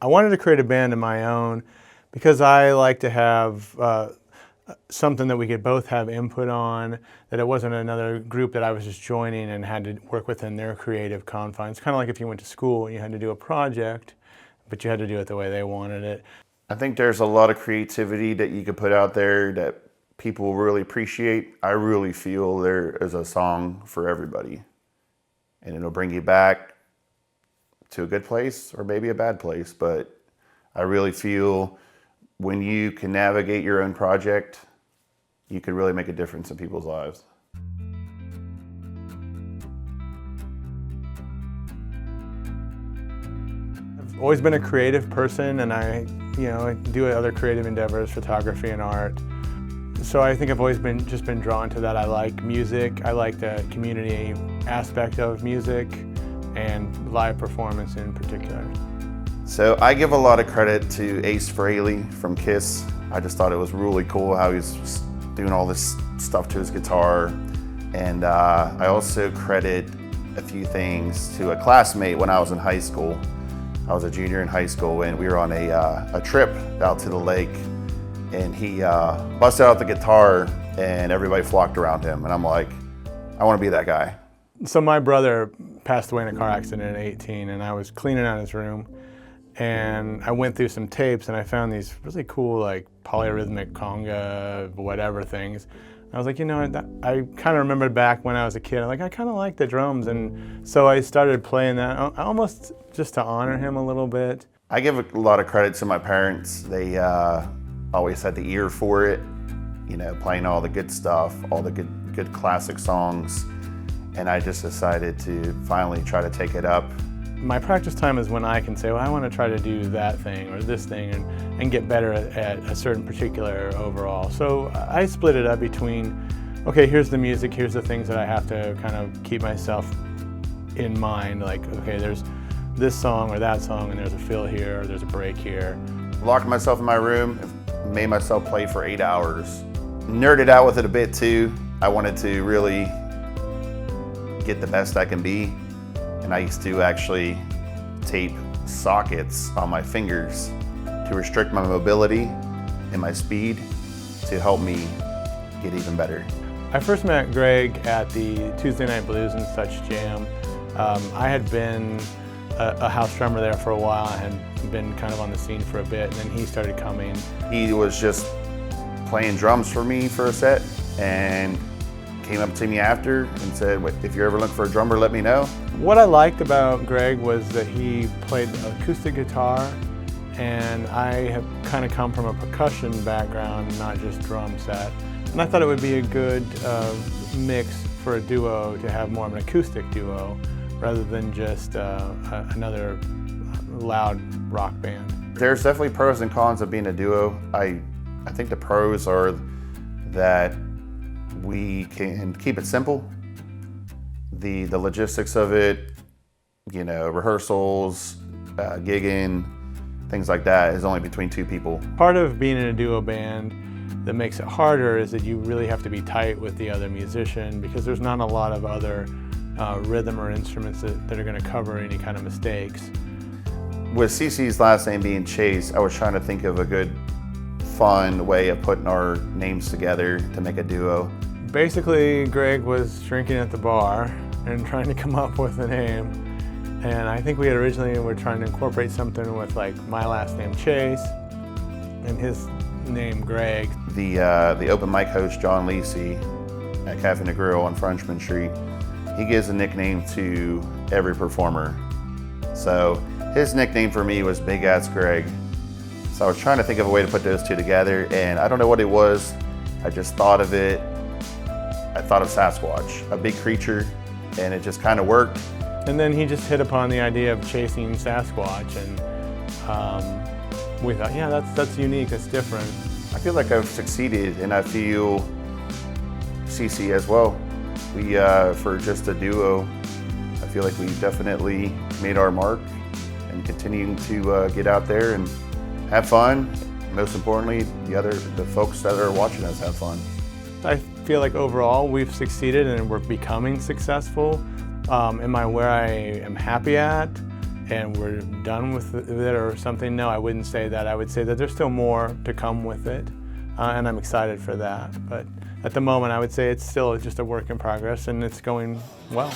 I wanted to create a band of my own because I like to have something that we could both have input on, that it wasn't another group that I was just joining and had to work within their creative confines. Kind of like if you went to school and you had to do a project, but you had to do it the way they wanted it. I think there's a lot of creativity that you could put out there that people will really appreciate. I really feel there is a song for everybody, and it'll bring you back to a good place or maybe a bad place. But I really feel when you can navigate your own project, you can really make a difference in people's lives. I've always been a creative person, and I do other creative endeavors, photography and art. So I think I've always been drawn to that. I like music. I like the community aspect of music and live performance in particular. So I give a lot of credit to Ace Frehley from Kiss. I just thought it was really cool how he's doing all this stuff to his guitar. And I also credit a few things to a classmate when I was in high school. I was a junior in high school, and we were on a trip out to the lake, and he busted out the guitar and everybody flocked around him. And I'm like, I want to be that guy. So my brother passed away in a car accident at 18, and I was cleaning out his room, and I went through some tapes and I found these really cool like polyrhythmic conga whatever things. I was like, I kind of remembered back when I was a kid, I kind of like the drums, and so I started playing that almost just to honor him a little bit. I give a lot of credit to my parents. They always had the ear for it, playing all the good stuff, all the good classic songs, and I just decided to finally try to take it up. My practice time is when I can say, well, I want to try to do that thing or this thing and get better at a certain particular overall. So I split it up between, okay, here's the music, here's the things that I have to kind of keep myself in mind, like, okay, there's this song or that song, and there's a fill here, or there's a break here. Locked myself in my room, made myself play for 8 hours. Nerded out with it a bit too. I wanted to really get the best I can be. And I used to actually tape sockets on my fingers to restrict my mobility and my speed to help me get even better. I first met Greg at the Tuesday Night Blues and Such Jam. I had been a house drummer there for a while. I had been kind of on the scene for a bit, and then he started coming. He was just playing drums for me for a set and came up to me after and said, if you're ever looking for a drummer, let me know. What I liked about Greg was that he played acoustic guitar, and I have kind of come from a percussion background, not just drum set. And I thought it would be a good mix for a duo to have more of an acoustic duo rather than just another loud rock band. There's definitely pros and cons of being a duo. I think the pros are that we can keep it simple. The logistics of it, rehearsals, gigging, things like that is only between two people. Part of being in a duo band that makes it harder is that you really have to be tight with the other musician, because there's not a lot of other rhythm or instruments that are going to cover any kind of mistakes. With CeCe's last name being Chase, I was trying to think of a good, fun way of putting our names together to make a duo. Basically, Greg was drinking at the bar and trying to come up with a name. And I think we had originally were trying to incorporate something with like my last name Chase and his name Greg. The open mic host John Lisi at Cafe and Grill on Frenchman Street, he gives a nickname to every performer. So his nickname for me was Big Ass Greg. So I was trying to think of a way to put those two together, and I don't know what it was. I just thought of it. I thought of Sasquatch, a big creature, and it just kind of worked. And then he just hit upon the idea of chasing Sasquatch, and we thought, yeah, that's unique, that's different. I feel like I've succeeded, and I feel CeCe as well. We, for just a duo, I feel like we definitely made our mark and continuing to get out there and have fun. Most importantly, the folks that are watching us have fun. I feel like overall we've succeeded and we're becoming successful. Am I where I am happy at? and we're done with it or something. No, I wouldn't say that. I would say that there's still more to come with it, and I'm excited for that. But at the moment, I would say it's still just a work in progress, and it's going well.